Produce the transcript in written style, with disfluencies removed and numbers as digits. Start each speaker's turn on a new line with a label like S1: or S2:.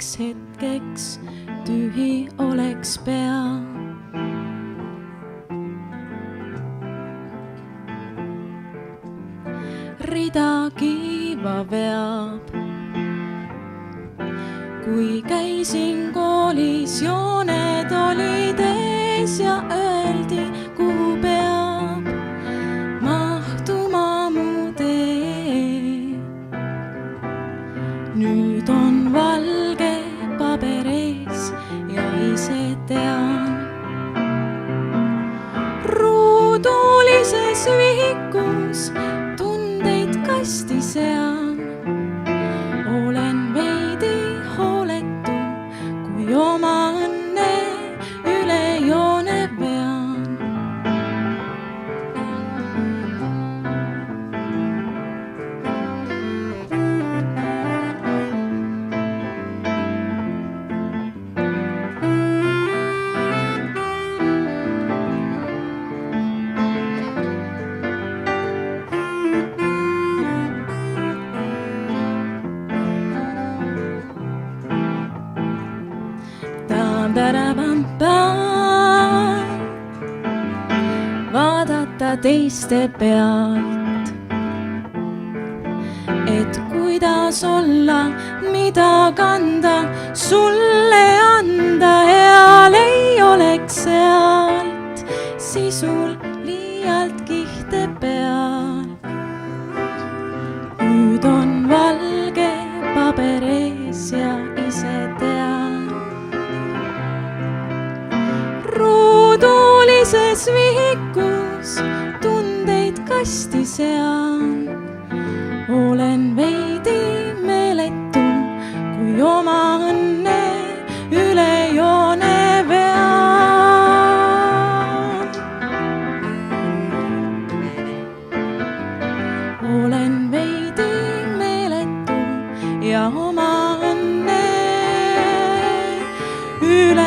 S1: selleks hetkeks tühi oleks pea. Rida kiiva veab, kui käisin koolis, jooned olid ees ja öeldi, kuhu peab mahtuma mu tee. Nüüd on valge paber ees ja ise tean. Ruudulises vihikus tundeid kasti sean. Olen veidi hooletu, kui oma õnne üle joone vean. Vaadata teiste pealt, et kuidas olla, mida kanda, sulle anda heal ei oleks sealt sisul liialt kihte peal. Nüüd on valge paber ees ja ise tean. Ruudulises vihikus tundeid kasti sean. Olen veidi meeletu, kui oma õnne üle joone vean. Olen veidi meeletu ja oma õnne üle